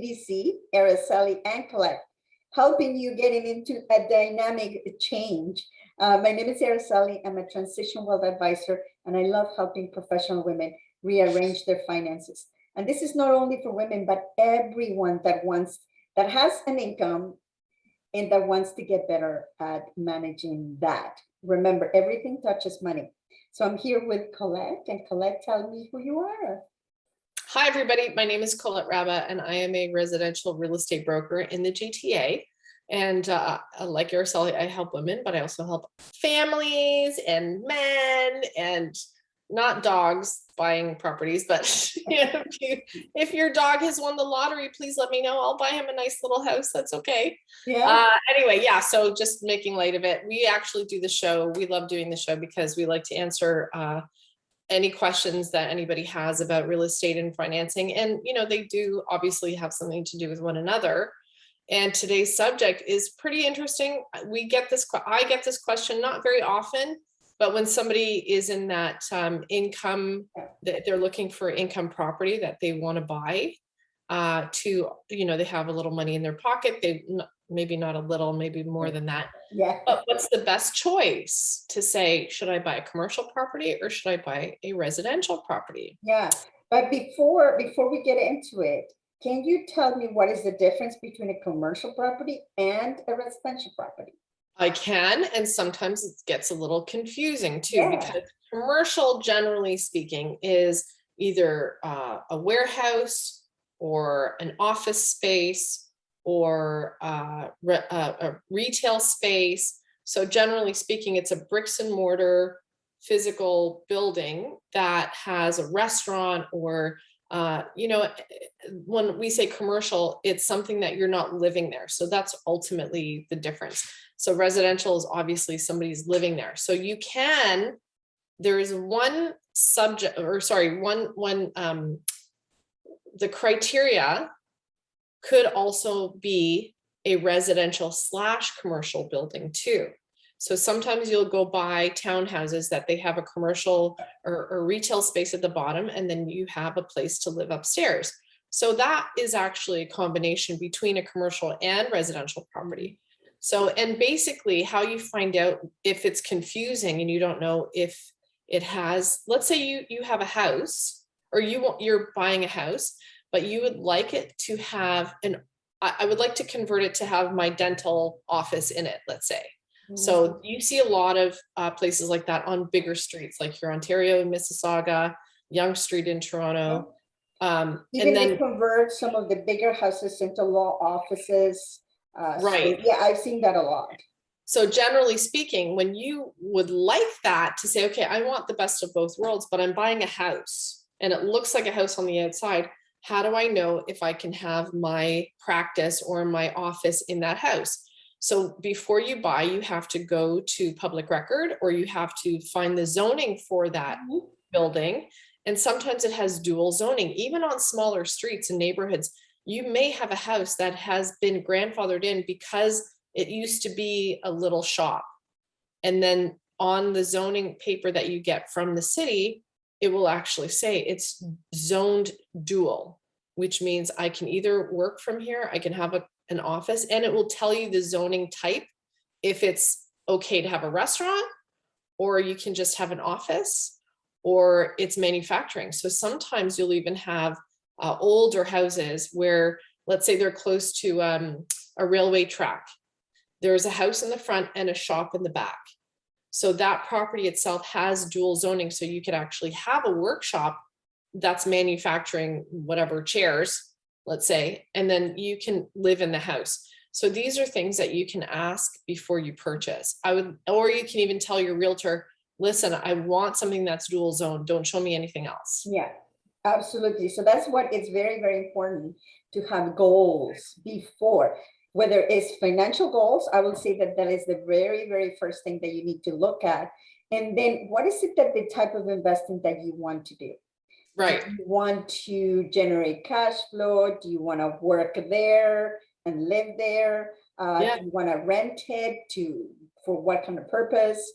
CDC, Araceli and Colette, helping you getting into a dynamic change. My name is Araceli. I'm a transition wealth advisor, and I love helping professional women rearrange their finances. And this is not only for women, but everyone that has an income and that wants to get better at managing that. Remember, everything touches money. So I'm here with Colette, and Colette, tell me who you are. Hi, everybody. My name is Colette Rabba, and I am a residential real estate broker in the GTA. And like Araceli, I help women, but I also help families and men and not dogs buying properties. But if your dog has won the lottery, please let me know. I'll buy him a nice little house. That's okay. Yeah. Anyway, yeah. So just making light of it. We actually do the show. We love doing the show because we like to answer any questions that anybody has about real estate and financing. And, they do obviously have something to do with one another. And today's subject is pretty interesting. I get this question not very often, but when somebody is in that income, that they're looking for income property that they want to buy, they have a little money in their pocket. Maybe not a little, maybe more than that. Yeah. But what's the best choice to say, should I buy a commercial property or should I buy a residential property? Yeah. But before we get into it, can you tell me what is the difference between a commercial property and a residential property? I can, and sometimes it gets a little confusing too, because commercial, generally speaking, is either a warehouse or an office space or a retail space. So generally speaking, it's a bricks and mortar physical building that has a restaurant or when we say commercial, it's something that you're not living there. So that's ultimately the difference. So residential is obviously somebody's living there. So there is one subject, or sorry, the criteria could also be a residential / commercial building too. So sometimes you'll go buy townhouses that they have a commercial or retail space at the bottom, and then you have a place to live upstairs. So that is actually a combination between a commercial and residential property. So, and basically how you find out if it's confusing and you don't know if it has, let's say you have a house or you're buying a house, but you would like it to have I would like to convert it to have my dental office in it, let's say. So you see a lot of places like that on bigger streets, like here, Ontario, Mississauga, Yonge Street in Toronto. Even and then they convert some of the bigger houses into law offices. Right. So, yeah, I've seen that a lot. So generally speaking, when you would like that to say, okay, I want the best of both worlds, but I'm buying a house and it looks like a house on the outside. How do I know if I can have my practice or my office in that house? So before you buy, you have to go to public record or you have to find the zoning for that building. And sometimes it has dual zoning. Even on smaller streets and neighborhoods, you may have a house that has been grandfathered in because it used to be a little shop. And then on the zoning paper that you get from the city, it will actually say it's zoned dual, which means I can either work from here, I can have an office, and it will tell you the zoning type, if it's okay to have a restaurant, or you can just have an office, or it's manufacturing. So sometimes you'll even have older houses where, let's say they're close to a railway track. There's a house in the front and a shop in the back. So that property itself has dual zoning. So you could actually have a workshop that's manufacturing whatever chairs, let's say, and then you can live in the house. So these are things that you can ask before you purchase. Or you can even tell your realtor, listen, I want something that's dual zone. Don't show me anything else. Yeah, absolutely. So that's what is very, very important, to have goals before. Whether it's financial goals, I will say that is the very, very first thing that you need to look at. And then what is it that the type of investing that you want to do? Right. Do you want to generate cash flow? Do you want to work there and live there? Do you want to rent it for what kind of purpose?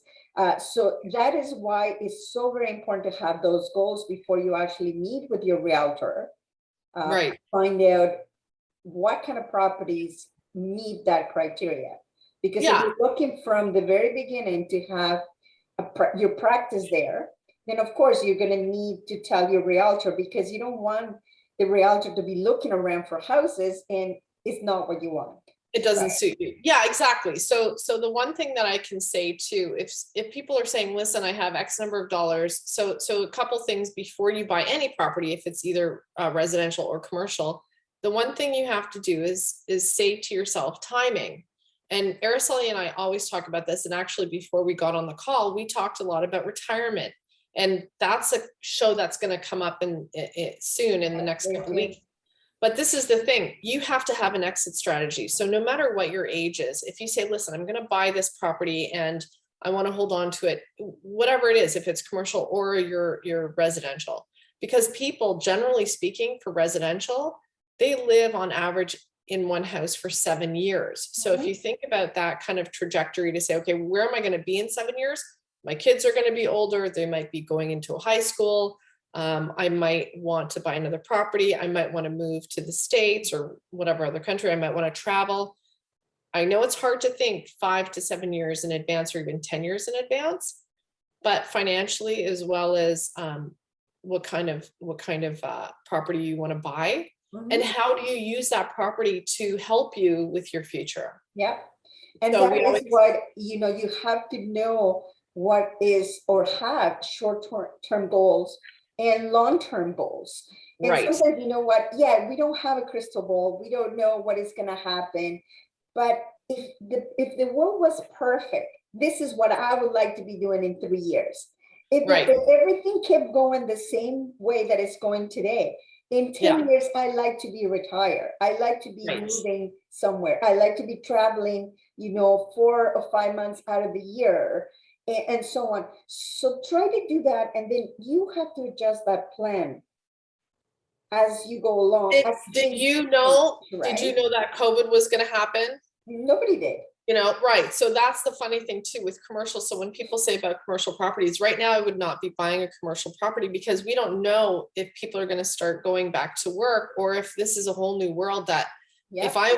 So that is why it's so very important to have those goals before you actually meet with your realtor. Right. Find out what kind of properties meet that criteria. Because if Yeah. you're looking from the very beginning to have your practice there, then of course you're going to need to tell your realtor, because you don't want the realtor to be looking around for houses and it's not what you want. It doesn't Right. suit you. Yeah, exactly. So the one thing that I can say too, if people are saying, listen, I have X number of dollars. So a couple things before you buy any property, if it's either residential or commercial, the one thing you have to do is say to yourself timing. And Araceli and I always talk about this. And actually, before we got on the call, we talked a lot about retirement. And that's a show that's going to come up soon in the next couple of weeks. But this is the thing, you have to have an exit strategy. So no matter what your age is, if you say, listen, I'm going to buy this property and I want to hold on to it, whatever it is, if it's commercial or your residential, because people, generally speaking, for residential, they live on average in one house for 7 years. So if you think about that kind of trajectory to say, okay, where am I going to be in 7 years? My kids are going to be older. They might be going into a high school. I might want to buy another property. I might want to move to the States or whatever other country. I might want to travel. I know it's hard to think 5 to 7 years in advance or even 10 years in advance, but financially, as well as what kind of property you want to buy, and how do you use that property to help you with your future? Yeah. And So that is what, you have to know what is, or have short-term goals and long-term goals. And right. sometimes, yeah, we don't have a crystal ball. We don't know what is going to happen. But if the world was perfect, this is what I would like to be doing in 3 years. If everything kept going the same way that it's going today, in 10 years, I like to be retired. I like to be moving somewhere. I like to be traveling, 4 or 5 months out of the year, and so on. So try to do that. And then you have to adjust that plan as you go along. Did you know that COVID was going to happen? Nobody did. Right. So that's the funny thing too with commercial. So when people say about commercial properties, right now I would not be buying a commercial property because we don't know if people are going to start going back to work, or if this is a whole new world that if I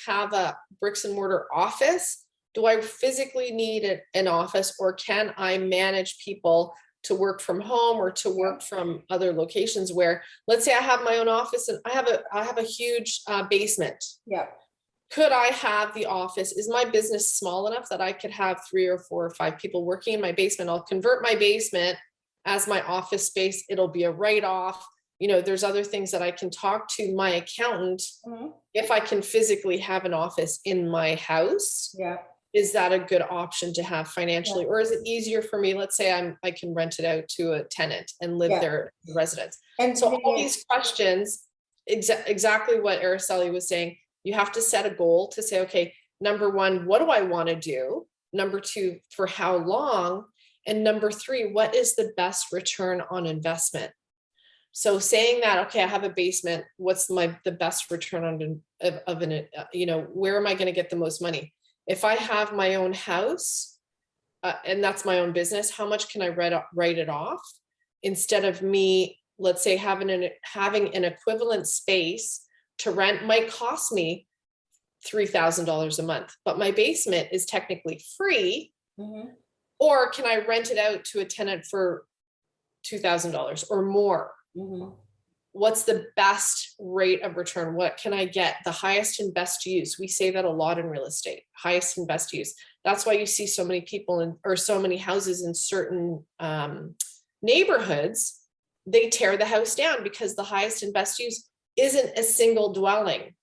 have a bricks and mortar office, do I physically need an office, or can I manage people to work from home or to work from other locations where, let's say I have my own office and I have a huge basement. Yeah. Could I have the office? Is my business small enough that I could have 3 or 4 or 5 people working in my basement? I'll convert my basement as my office space. It'll be a write-off. There's other things that I can talk to my accountant if I can physically have an office in my house. Yeah. Is that a good option to have financially? Or is it easier for me? Let's say I can rent it out to a tenant and live there as a resident. And so all these questions, exactly what Araceli was saying, you have to set a goal to say, okay, number 1, what do I want to do? Number 2, for how long? And number 3, what is the best return on investment? So saying that, okay, I have a basement, what's the best return on where am I going to get the most money? If I have my own house and that's my own business, how much can I write it off? Instead of me, let's say having an equivalent space to rent might cost me $3,000 a month, but my basement is technically free. Or can I rent it out to a tenant for $2,000 or more? What's the best rate of return? What can I get? The highest and best use. We say that a lot in real estate, highest and best use. That's why you see so many people or so many houses in certain neighborhoods, they tear the house down because the highest and best use isn't a single dwelling.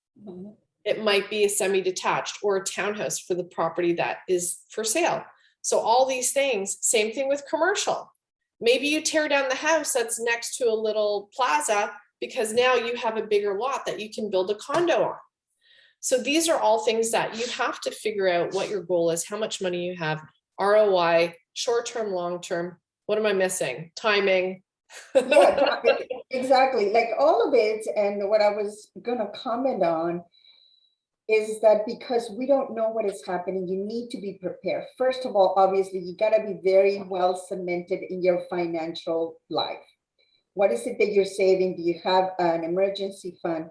It might be a semi-detached or a townhouse for the property that is for sale. So all these things, same thing with commercial. Maybe you tear down the house that's next to a little plaza because now you have a bigger lot that you can build a condo on. So these are all things that you have to figure out what your goal is, how much money you have, ROI, short-term, long-term. What am I missing? Timing. Yeah, exactly. Like all of it. And what I was going to comment on is that because we don't know what is happening, you need to be prepared. First of all, obviously, you got to be very well cemented in your financial life. What is it that you're saving? Do you have an emergency fund?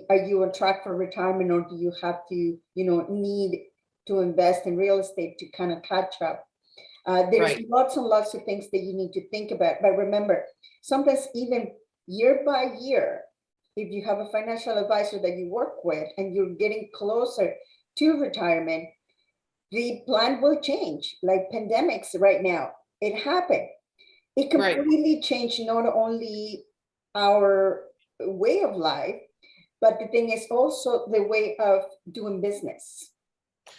are you on track for retirement, or do you have to, need to invest in real estate to kind of catch up? There's Right. lots and lots of things that you need to think about. But remember, sometimes even year by year, if you have a financial advisor that you work with and you're getting closer to retirement, the plan will change. Like pandemics right now, it happened. It Right. completely changed not only our way of life, but the thing is also the way of doing business,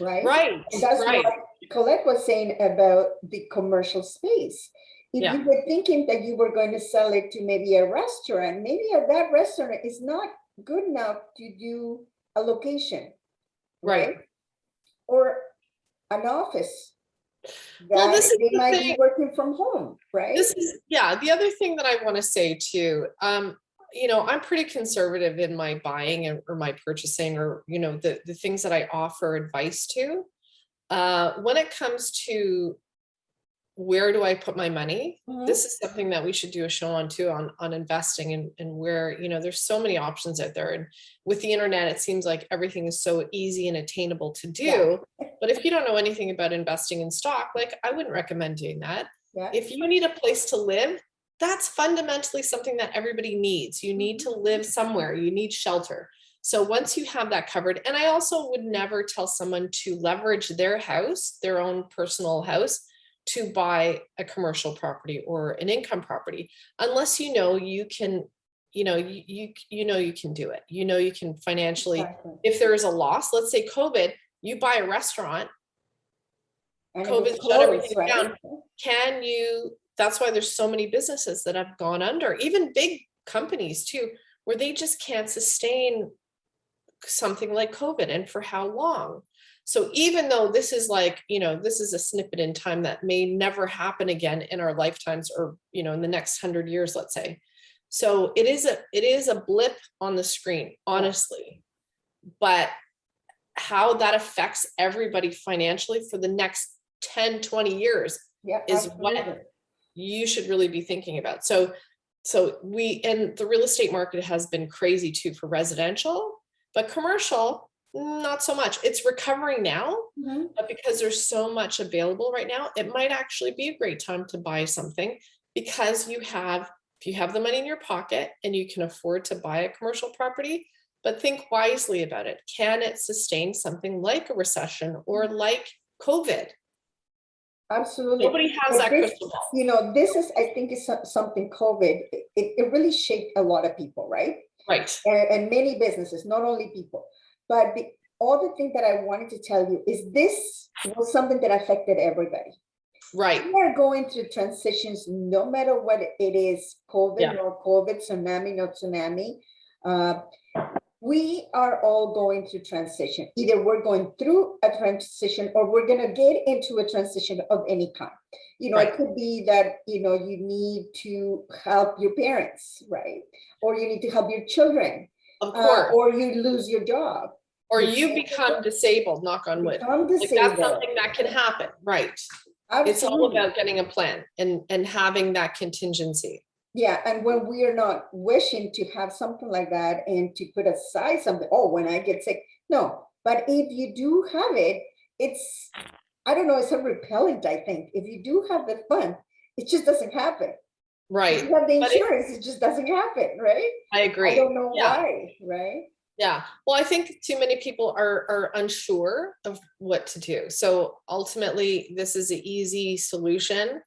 right? Right. And that's Right. what Colette was saying about the commercial space. If Yeah. you were thinking that you were going to sell it to maybe a restaurant, maybe that restaurant is not good enough to do a location, right? Or an office Well, that this is they the might thing. be working from home, right? This is, yeah, the other thing that I want to say too, I'm pretty conservative in my buying or my purchasing, or, the things that I offer advice to. When it comes to where do I put my money, Mhm. this is something that we should do a show on too, on investing, and where, there's so many options out there. And with the internet, it seems like everything is so easy and attainable to do. Yeah. But if you don't know anything about investing in stock, like, I wouldn't recommend doing that. Yeah. If you need a place to live, that's fundamentally something that everybody needs. You need to live somewhere, you need shelter. So once you have that covered, and I also would never tell someone to leverage their house, their own personal house, to buy a commercial property or an income property, unless you can, you can do it. You can financially, Exactly. if there is a loss, let's say COVID, you buy a restaurant, And it COVID was shut closed, everything right? down. That's why there's so many businesses that have gone under, even big companies too, where they just can't sustain something like COVID, and for how long. So even though this is this is a snippet in time that may never happen again in our lifetimes, or, in the next 100 years, let's say. So it is a blip on the screen, honestly, but how that affects everybody financially for the next 10, 20 years is what you should really be thinking about. So and the real estate market has been crazy too for residential, but commercial, not so much. It's recovering now, but because there's so much available right now, it might actually be a great time to buy something, because if you have the money in your pocket and you can afford to buy a commercial property, but think wisely about it. Can it sustain something like a recession or like COVID? Absolutely. Nobody has that crystal ball. This is, I think, is something COVID, it really shaped a lot of people, right? Right. And many businesses, not only people. But the other thing that I wanted to tell you is this was something that affected everybody. Right. We are going through transitions, no matter what it is, COVID, no COVID, tsunami, no tsunami. We are all going through transition. Either we're going through a transition, or we're going to get into a transition of any kind. It could be that, you need to help your parents, right? Or you need to help your children. Of course. Or you lose your job. Or you become disabled, knock on wood. Like, that's something that can happen, right? Absolutely. It's all about getting a plan and having that contingency. Yeah, and when we are not wishing to have something like that and to put aside something, when I get sick, no. But if you do have it, it's, I don't know, it's a repellent, I think. If you do have the fund, it just doesn't happen. Right. If you have the insurance, it just doesn't happen, right? I agree. I don't know why, right? Yeah. Well, I think too many people are unsure of what to do. So ultimately, this is an easy solution.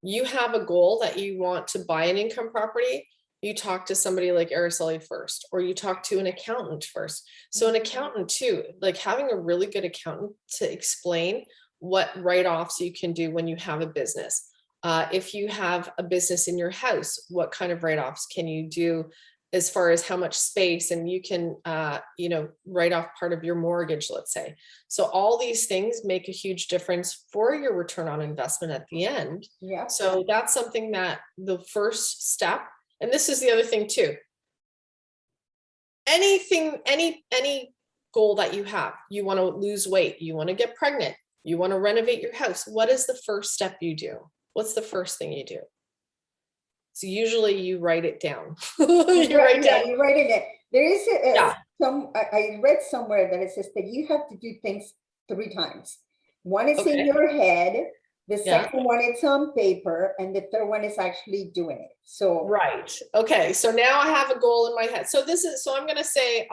You have a goal that you want to buy an income property, you talk to somebody like Araceli first, or you talk to an accountant first. So an accountant too, like having a really good accountant to explain what write-offs you can do when you have a business. If you have a business in your house, what kind of write-offs can you do as far as how much space, and you can, write off part of your mortgage, let's say. So all these things make a huge difference for your return on investment at the end. Yeah. So that's something that the first step, and this is the other thing too. Any goal that you have, you want to lose weight, you want to get pregnant, you want to renovate your house. What is the first step you do? What's the first thing you do? So usually you write it down. You write it down. There is Yeah. I read somewhere that it says that you have to do things 3 times. One is in Okay. your head, the Yeah. second one is on paper, and the third one is actually doing it. So Right. Okay. So now I have a goal in my head. So I'm going to say,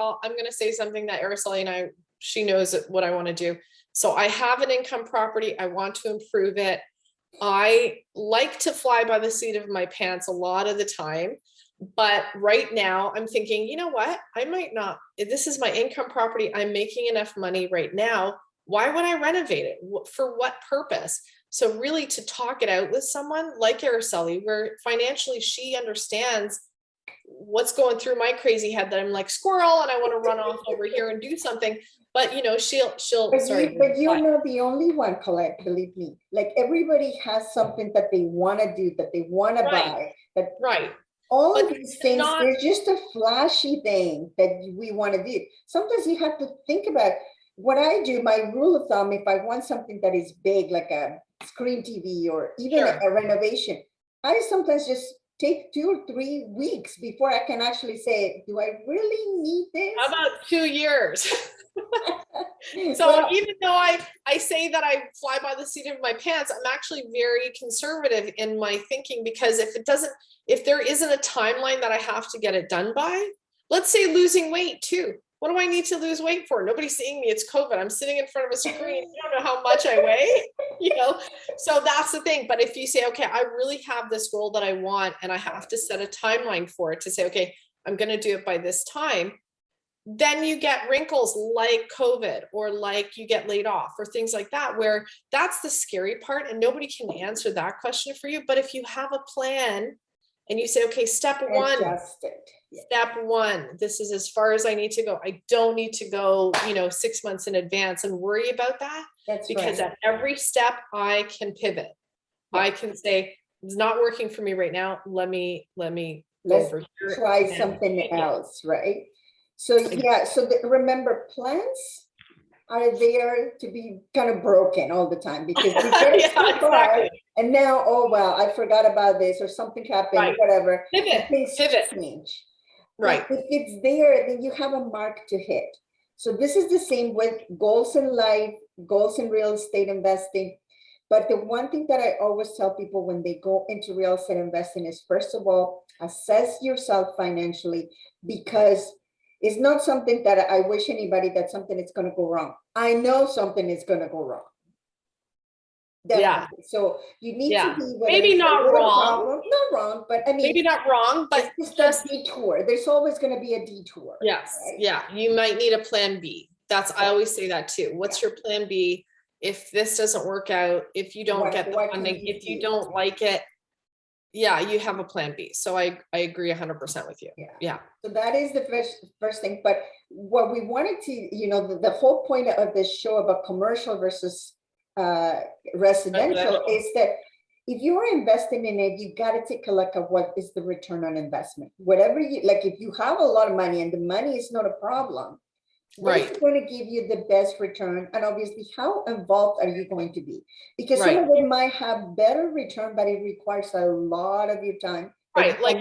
something that Araceli and she knows what I want to do. So I have an income property. I want to improve it. I like to fly by the seat of my pants a lot of the time. But right now I'm thinking, you know what? I might not, this is my income property. I'm making enough money right now. Why would I renovate it? For what purpose? So really to talk it out with someone like Araceli, where financially she understands what's going through my crazy head, that I'm like squirrel and I want to run off over here and do something. But she'll but you're not the only one, Colette, believe me. Like everybody has something that they want to do, that they want to buy. That right. all But of these things, they're just a flashy thing that we want to do. Sometimes you have to think about what I do. My rule of thumb, if I want something that is big, like a screen TV or even a renovation, I sometimes just take 2 or 3 weeks before I can actually say, do I really need this? How about 2 years? So well, even though I say that I fly by the seat of my pants, I'm actually very conservative in my thinking, because if there isn't a timeline that I have to get it done by, let's say losing weight too. What do I need to lose weight for? Nobody's seeing me. It's COVID. I'm sitting in front of a screen. You don't know how much I weigh, So that's the thing. But if you say, okay, I really have this goal that I want, and I have to set a timeline for it to say, okay, I'm going to do it by this time. Then you get wrinkles like COVID, or like you get laid off, or things like that, where that's the scary part. And nobody can answer that question for you. But if you have a plan and you say, okay, step one, this is as far as I need to go. I don't need to go, 6 months in advance and worry about that. Because at every step I can pivot. Yeah. I can say, it's not working for me right now. Let me go over here. Try something else, right? So remember, plans are there to be kind of broken all the time, because we get it so far, and now, oh well, I forgot about this, or something happened, whatever. Things change. Right. But if it's there, then you have a mark to hit. So this is the same with goals in life, goals in real estate investing. But the one thing that I always tell people when they go into real estate investing is, first of all, assess yourself financially, because it's not something that I wish anybody that something is going to go wrong. I know something is going to go wrong. Definitely. Yeah. So you need to be maybe not wrong. Not wrong, but I mean, maybe not wrong, but it's just a detour. There's always going to be a detour. Yes. Right? Yeah. You might need a plan B. I always say that too. What's your plan B? If this doesn't work out, if you don't get the funding, if you don't like it, you have a plan B. So I agree 100% with you. Yeah. So that is the first thing. But what we wanted to, the whole point of this show about commercial versus residential is that if you are investing in it, you got to take a look at what is the return on investment. Whatever if you have a lot of money and the money is not a problem, what's going to give you the best return? And obviously, how involved are you going to be? Because some of them might have better return, but it requires a lot of your time. Right. Like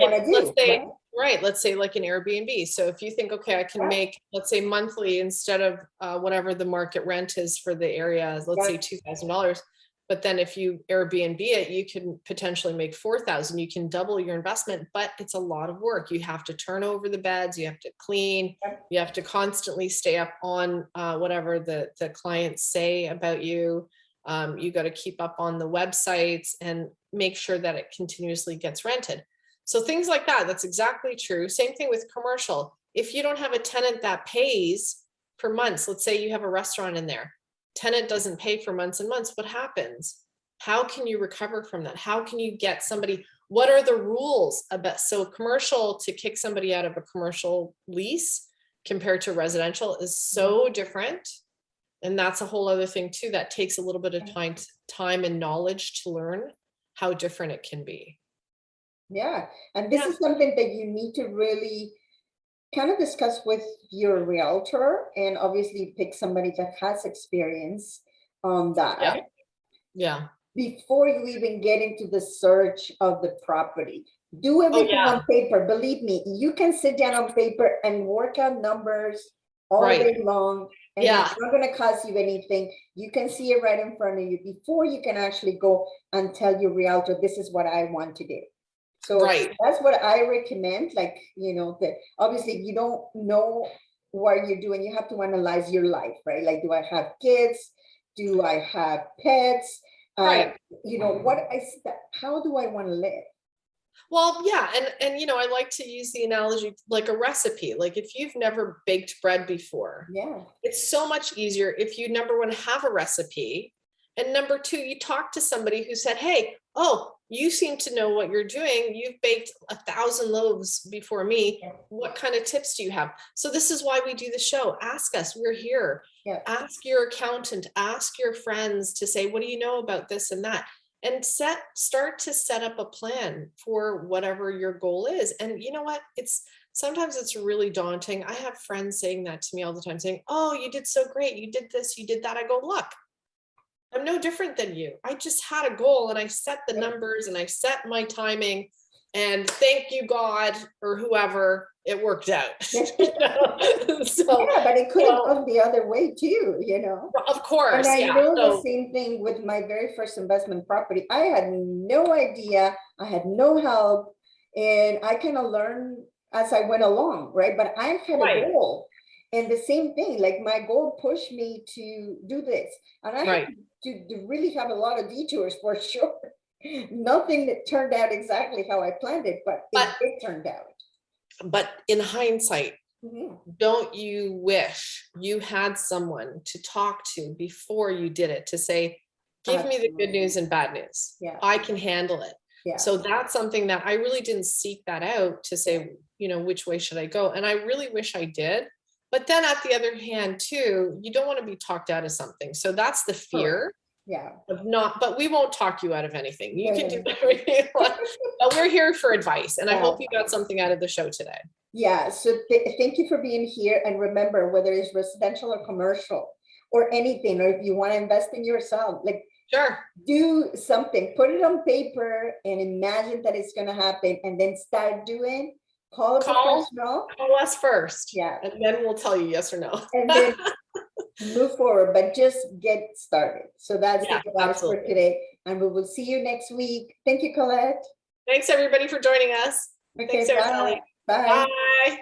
let's say like an Airbnb. So if you think, okay, I can make, let's say monthly, instead of whatever the market rent is for the area, let's say $2,000. But then if you Airbnb it, you can potentially make 4,000. You can double your investment, but it's a lot of work. You have to turn over the beds. You have to clean. You have to constantly stay up on whatever the clients say about you. You got to keep up on the websites and make sure that it continuously gets rented. So things like that, that's exactly true. Same thing with commercial. If you don't have a tenant that pays for months, let's say you have a restaurant in there, tenant doesn't pay for months and months, what happens? How can you recover from that? How can you get somebody, what are the rules about, so commercial, to kick somebody out of a commercial lease compared to residential is so different. And that's a whole other thing too, that takes a little bit of time and knowledge to learn how different it can be. Yeah. And this is something that you need to really kind of discuss with your realtor, and obviously pick somebody that has experience on that. Yeah. before you even get into the search of the property. Do everything on paper. Believe me, you can sit down on paper and work out numbers all day long, and it's not going to cost you anything. You can see it right in front of you before you can actually go and tell your realtor, this is what I want to do. So that's what I recommend. Like, you know, that obviously you don't know what you're doing. You have to analyze your life, right? Like, do I have kids? Do I have pets? You know, how do I want to live? Well, yeah. And, you know, I like to use the analogy like a recipe. Like if you've never baked bread before, it's so much easier if you, number one, have a recipe. And number two, you talk to somebody who said, hey, oh, you seem to know what you're doing. You've baked 1,000 loaves before me. What kind of tips do you have? So this is why we do the show. Ask us, we're here. Ask your accountant, ask your friends to say, what do you know about this and that? And start to set up a plan for whatever your goal is. And you know what? Sometimes it's really daunting. I have friends saying that to me all the time, saying, oh, you did so great. You did this, you did that. I go, look, I'm no different than you. I just had a goal and I set the numbers and I set my timing, and thank you, God, or whoever, it worked out. So, but it could have gone the other way too, you know. Of course. And I know the same thing with my very first investment property. I had no idea. I had no help, and I kind of learned as I went along, right? But I had a goal. And the same thing, like my goal pushed me to do this. And I had to really have a lot of detours for sure. Nothing that turned out exactly how I planned it, but it turned out. But in hindsight, don't you wish you had someone to talk to before you did it, to say, give me the good news and bad news. I can handle it. So that's something that I really didn't seek that out to say, you know, which way should I go? And I really wish I did. But then at the other hand too, you don't want to be talked out of something. So that's the fear. Of not, but we won't talk you out of anything. You can do whatever you want. But we're here for advice. And I hope you got something out of the show today. So thank you for being here. And remember, whether it's residential or commercial or anything, or if you want to invest in yourself, like do something, put it on paper and imagine that it's going to happen, and then start doing. Call us first. And then we'll tell you yes or no. And then move forward, but just get started. So that's the advice for today. And we will see you next week. Thank you, Colette. Thanks everybody for joining us. Okay, Thanks, bye. Bye. Bye.